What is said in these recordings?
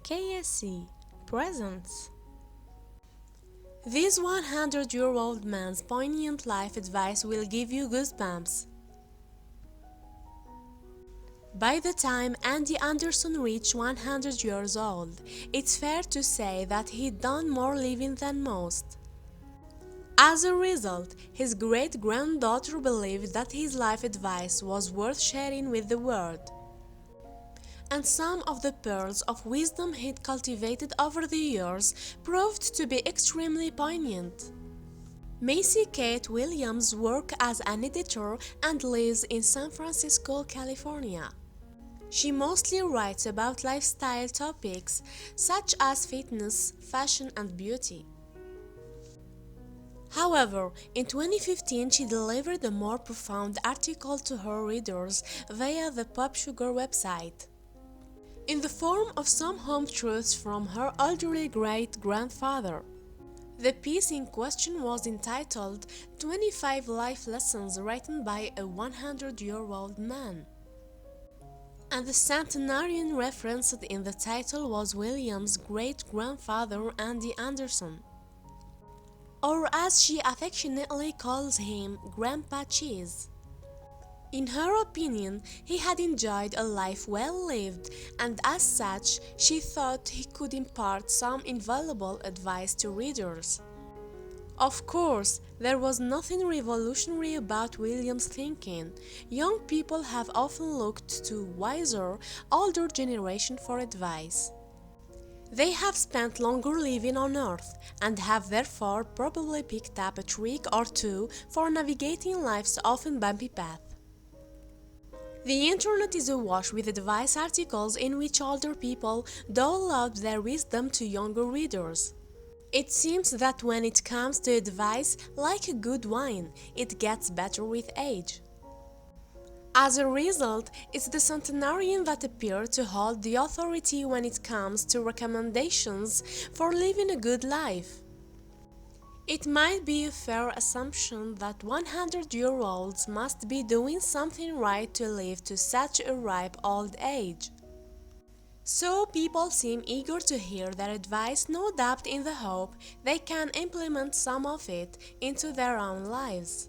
KSC Presents. This 100-year-old man's poignant life advice will give you goosebumps. By the time Andy Anderson reached 100 years old, it's fair to say that he'd done more living than most. As a result, his great-granddaughter believed that his life advice was worth sharing with the world. And some of the pearls of wisdom he'd cultivated over the years proved to be extremely poignant. Macy Kate Williams works as an editor and lives in San Francisco, California. She mostly writes about lifestyle topics such as fitness, fashion, and beauty. However, in 2015 she delivered a more profound article to her readers via the Pop Sugar website, in the form of some home truths from her elderly great-grandfather. The piece in question was entitled 25 Life Lessons Written by a 100-year-old Man. And the centenarian referenced in the title was William's great-grandfather Andy Anderson, or as she affectionately calls him, Grandpa Cheese. In her opinion, he had enjoyed a life well lived, and as such, she thought he could impart some invaluable advice to readers. Of course, there was nothing revolutionary about William's thinking. Young people have often looked to wiser, older generation for advice. They have spent longer living on Earth and have therefore probably picked up a trick or two for navigating life's often bumpy path. The internet is awash with advice articles in which older people dole out their wisdom to younger readers. It seems that when it comes to advice, like a good wine, it gets better with age. As a result, it's the centenarian that appear to hold the authority when it comes to recommendations for living a good life. It might be a fair assumption that 100-year-olds must be doing something right to live to such a ripe old age. So people seem eager to hear their advice, no doubt in the hope they can implement some of it into their own lives.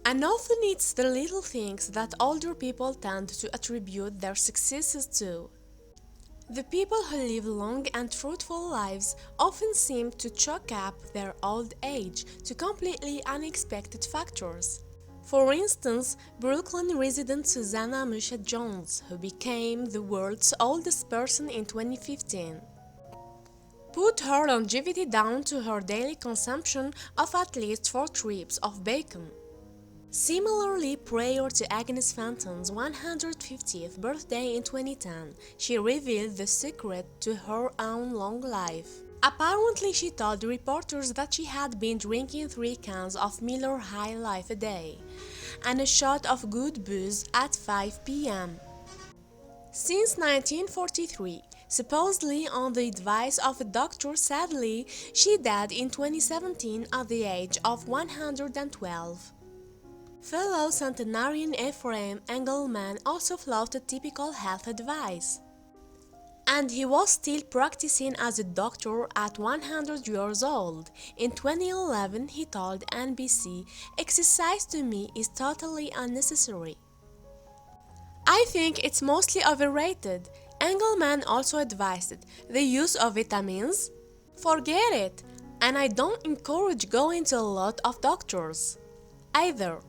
And often it's the little things that older people tend to attribute their successes to. The people who live long and fruitful lives often seem to chalk up their old age to completely unexpected factors. For instance, Brooklyn resident Susanna Mushet Jones, who became the world's oldest person in 2015, put her longevity down to her daily consumption of at least 4 strips of bacon. Similarly, prior to Agnes Fenton's 150th birthday in 2010, she revealed the secret to her own long life. Apparently, she told reporters that she had been drinking 3 cans of Miller High Life a day and a shot of good booze at 5 p.m. Since 1943, supposedly on the advice of a doctor, sadly, she died in 2017 at the age of 112. Fellow centenarian Ephraim Engelman also flouted typical health advice. And he was still practicing as a doctor at 100 years old. In 2011, he told NBC, "Exercise to me is totally unnecessary. I think it's mostly overrated." Engelman also advised the use of vitamins? Forget it, and I don't encourage going to a lot of doctors either.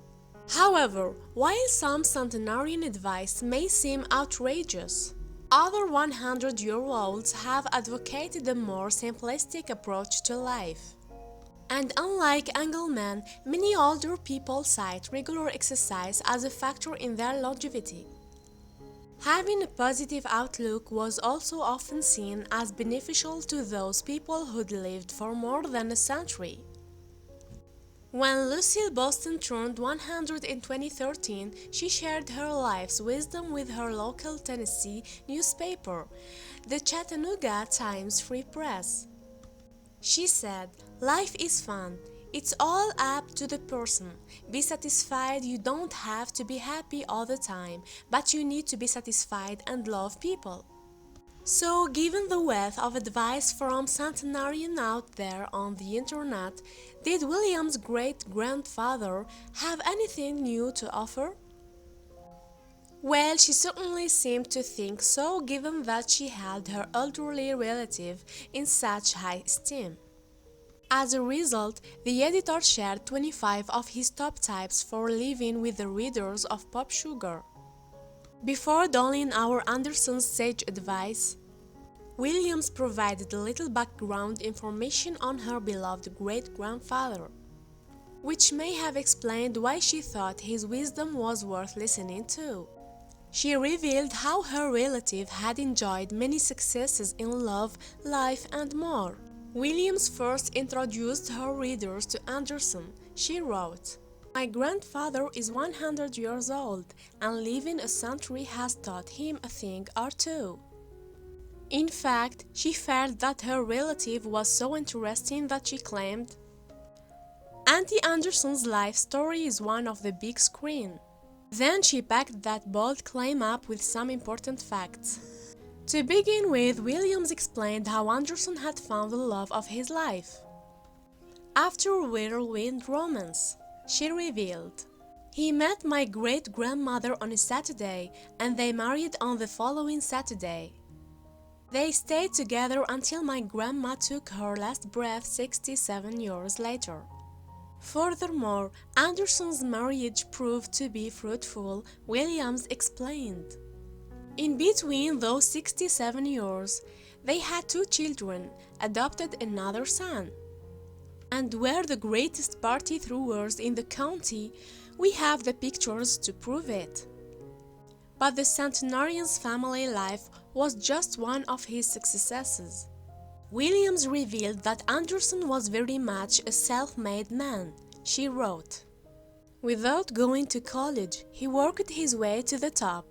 However, while some centenarian advice may seem outrageous, other 100-year-olds have advocated a more simplistic approach to life. And unlike Engelman, many older people cite regular exercise as a factor in their longevity. Having a positive outlook was also often seen as beneficial to those people who'd lived for more than a century. When Lucille Boston turned 100 in 2013, she shared her life's wisdom with her local Tennessee newspaper, the Chattanooga Times Free Press. She said, "Life is fun. It's all up to the person. Be satisfied. You don't have to be happy all the time, but you need to be satisfied and love people." So, given the wealth of advice from centenarians out there on the internet, did William's great-grandfather have anything new to offer? Well, she certainly seemed to think so, given that she held her elderly relative in such high esteem. As a result, the editor shared 25 of his top tips for living with the readers of Pop Sugar. Before donning our Anderson's sage advice, Williams provided a little background information on her beloved great-grandfather, which may have explained why she thought his wisdom was worth listening to. She revealed how her relative had enjoyed many successes in love, life, and more. Williams first introduced her readers to Anderson. She wrote, "My grandfather is 100 years old, and living a century has taught him a thing or two." In fact, she felt that her relative was so interesting that she claimed, "Auntie Anderson's life story is one of the big screen." Then she backed that bold claim up with some important facts. To begin with, Williams explained how Anderson had found the love of his life. After a whirlwind romance, she revealed, "He met my great-grandmother on a Saturday, and they married on the following Saturday. They stayed together until my grandma took her last breath 67 years later." Furthermore, Anderson's marriage proved to be fruitful, Williams explained. In between those 67 years, they had 2 children, adopted another son, and were the greatest party throwers in the county. We have the pictures to prove it. But the centenarian's family life was just one of his successes. Williams revealed that Anderson was very much a self-made man. She wrote, "Without going to college, he worked his way to the top.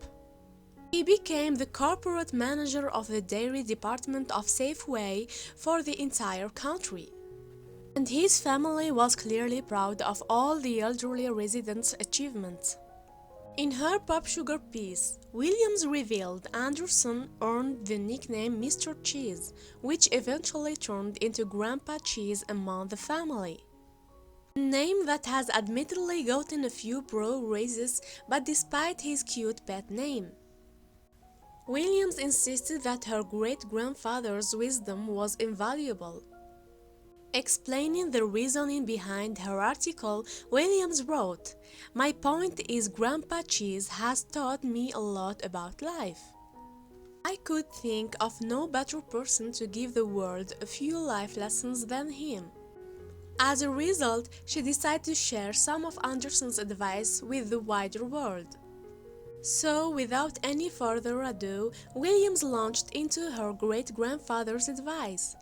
He became the corporate manager of the dairy department of Safeway for the entire country. And his family was clearly proud of all the elderly residents' achievements." In her Pop Sugar piece, Williams revealed Anderson earned the nickname Mr. Cheese, which eventually turned into Grandpa Cheese among the family. A name that has admittedly gotten a few bro raises, but despite his cute pet name. Williams insisted that her great-grandfather's wisdom was invaluable. Explaining the reasoning behind her article, Williams wrote, "My point is Grandpa Cheese has taught me a lot about life. I could think of no better person to give the world a few life lessons than him." As a result, she decided to share some of Anderson's advice with the wider world. So, without any further ado, Williams launched into her great-grandfather's advice,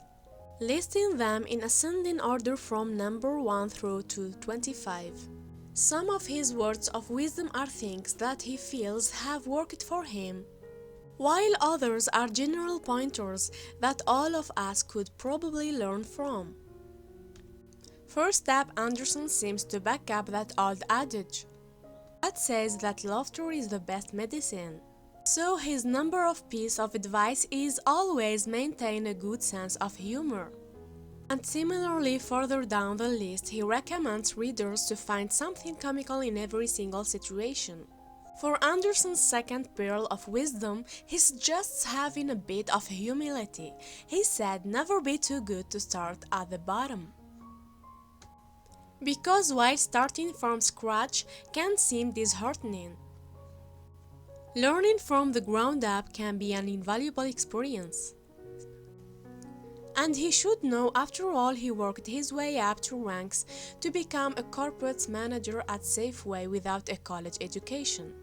listing them in ascending order from number 1 through to 25. Some of his words of wisdom are things that he feels have worked for him, while others are general pointers that all of us could probably learn from. First up, Anderson seems to back up that old adage that says that laughter is the best medicine. So his number of piece of advice is always maintain a good sense of humor. And similarly, further down the list, he recommends readers to find something comical in every single situation. For Anderson's second pearl of wisdom, he's just having a bit of humility. He said never be too good to start at the bottom. Because while starting from scratch can seem disheartening, learning from the ground up can be an invaluable experience. And he should know, after all, he worked his way up to ranks to become a corporate manager at Safeway without a college education.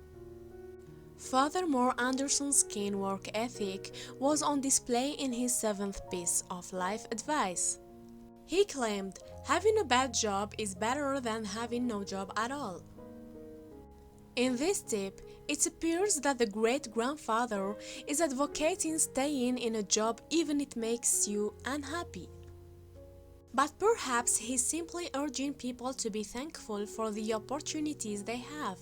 Furthermore, Anderson's keen work ethic was on display in his 7th piece of life advice. He claimed, "Having a bad job is better than having no job at all." In this tip, it appears that the great-grandfather is advocating staying in a job even if it makes you unhappy. But perhaps he's simply urging people to be thankful for the opportunities they have.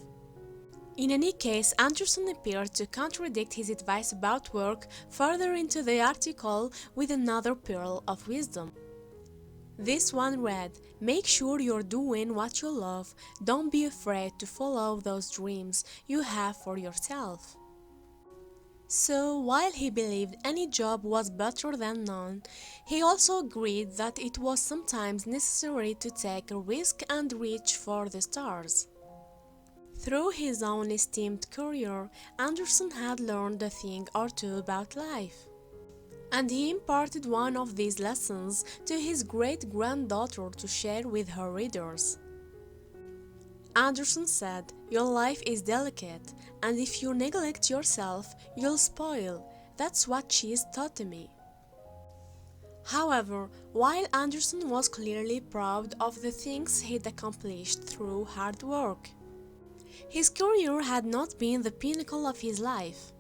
In any case, Anderson appeared to contradict his advice about work further into the article with another pearl of wisdom. This one read, "Make sure you're doing what you love. Don't be afraid to follow those dreams you have for yourself." So, while he believed any job was better than none, he also agreed that it was sometimes necessary to take a risk and reach for the stars. Through his own esteemed career, Anderson had learned a thing or two about life. And he imparted one of these lessons to his great-granddaughter to share with her readers. Anderson said, "Your life is delicate, and if you neglect yourself, you'll spoil. That's what she's taught me." However, while Anderson was clearly proud of the things he'd accomplished through hard work, his career had not been the pinnacle of his life.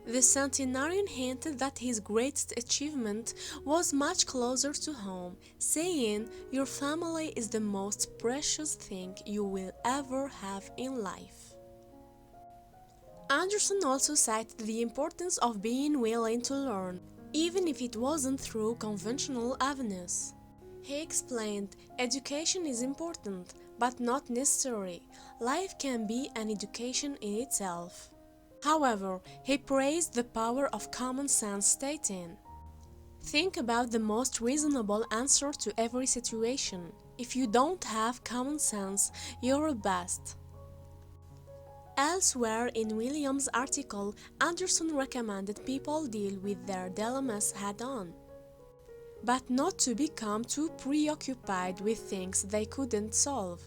The centenarian hinted that his greatest achievement was much closer to home, saying, "Your family is the most precious thing you will ever have in life." Anderson also cited the importance of being willing to learn, even if it wasn't through conventional avenues. He explained, "Education is important, but not necessary. Life can be an education in itself." However, he praised the power of common sense, stating, "Think about the most reasonable answer to every situation. If you don't have common sense, you're a bust." Elsewhere in Williams' article, Anderson recommended people deal with their dilemmas head-on, but not to become too preoccupied with things they couldn't solve.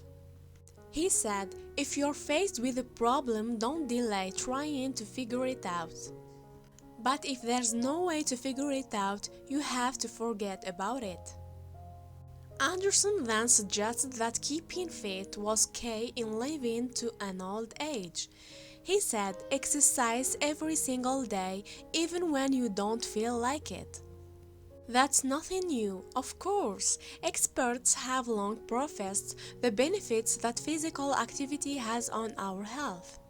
He said, "If you're faced with a problem, don't delay trying to figure it out. But if there's no way to figure it out, you have to forget about it." Anderson then suggested that keeping fit was key in living to an old age. He said, "Exercise every single day, even when you don't feel like it." That's nothing new. Of course, experts have long professed the benefits that physical activity has on our health.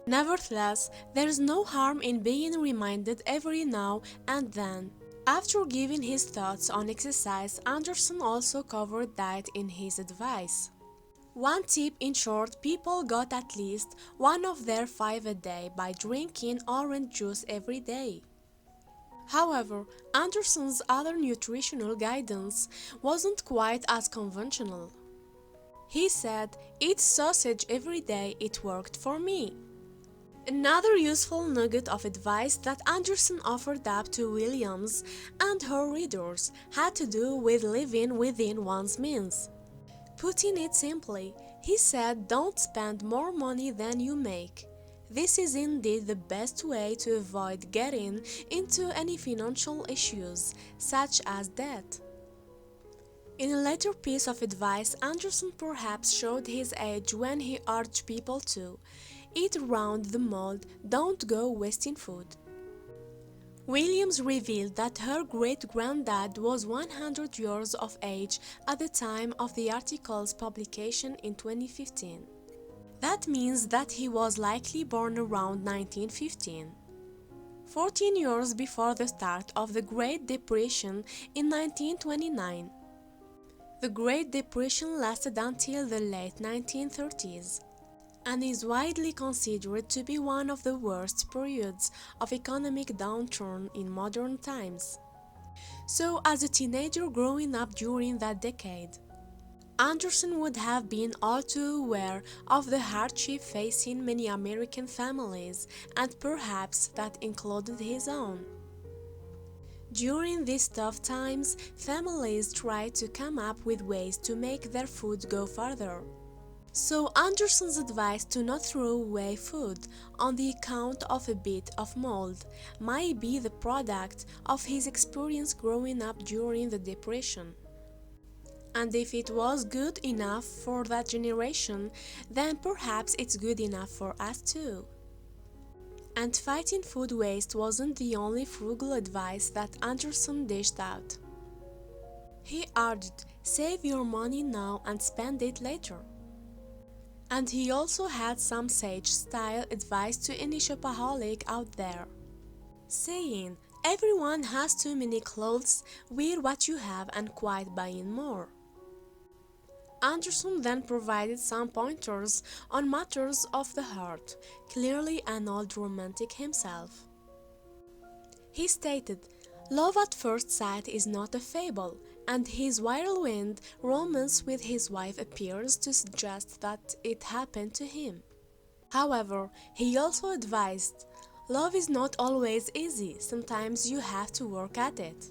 Nevertheless, there is no harm in being reminded every now and then. After giving his thoughts on exercise, Anderson also covered diet in his advice. One tip in short, people got at least one of their 5 a day by drinking orange juice every day. However, Anderson's other nutritional guidance wasn't quite as conventional. He said, "Eat sausage every day, it worked for me." Another useful nugget of advice that Anderson offered up to Williams and her readers had to do with living within one's means. Putting it simply, he said, "Don't spend more money than you make." This is indeed the best way to avoid getting into any financial issues, such as debt. In a later piece of advice, Anderson perhaps showed his age when he urged people to eat around the mold, don't go wasting food. Williams revealed that her great-granddad was 100 years of age at the time of the article's publication in 2015. That means that he was likely born around 1915, 14 years before the start of the Great Depression in 1929. The Great Depression lasted until the late 1930s and is widely considered to be one of the worst periods of economic downturn in modern times. So, as a teenager growing up during that decade, Anderson would have been all too aware of the hardship facing many American families, and perhaps that included his own. During these tough times, families tried to come up with ways to make their food go further. So Anderson's advice to not throw away food on the account of a bit of mold might be the product of his experience growing up during the Depression. And if it was good enough for that generation, then perhaps it's good enough for us too. And fighting food waste wasn't the only frugal advice that Anderson dished out. He urged, save your money now and spend it later. And he also had some sage-style advice to any shopaholic out there, saying, everyone has too many clothes, wear what you have and quit buying more. Anderson then provided some pointers on matters of the heart, clearly an old romantic himself. He stated, love at first sight is not a fable, and his whirlwind romance with his wife appears to suggest that it happened to him. However, he also advised, love is not always easy, sometimes you have to work at it.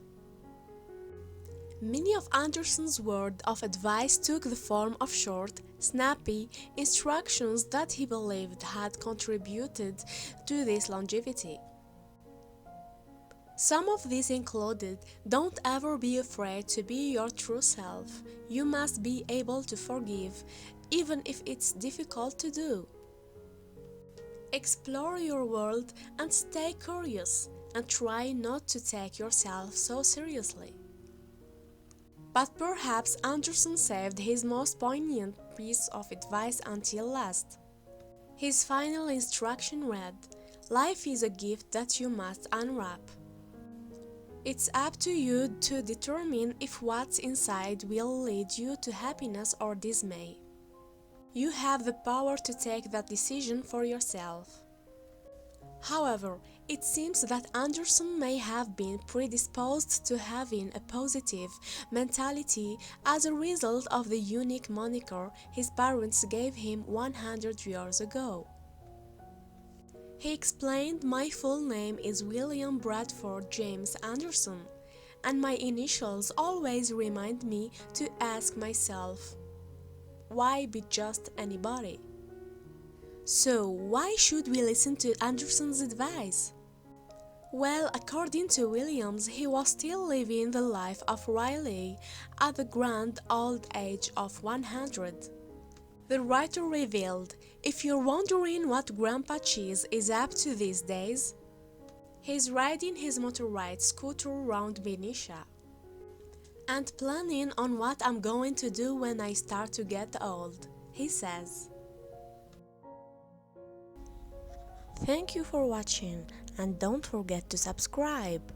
Many of Anderson's words of advice took the form of short, snappy instructions that he believed had contributed to this longevity. Some of these included, don't ever be afraid to be your true self. You must be able to forgive, even if it's difficult to do. Explore your world and stay curious, and try not to take yourself so seriously. But perhaps Anderson saved his most poignant piece of advice until last. His final instruction read, life is a gift that you must unwrap. It's up to you to determine if what's inside will lead you to happiness or dismay. You have the power to take that decision for yourself. However, it seems that Anderson may have been predisposed to having a positive mentality as a result of the unique moniker his parents gave him 100 years ago. He explained, my full name is William Bradford James Anderson, and my initials always remind me to ask myself, why be just anybody? So, why should we listen to Anderson's advice? Well, according to Williams, he was still living the life of Riley at the grand old age of 100. The writer revealed, if you're wondering what Grandpa Cheese is up to these days, he's riding his motorized scooter around Benicia and planning on what I'm going to do when I start to get old, he says. Thank you for watching, and don't forget to subscribe.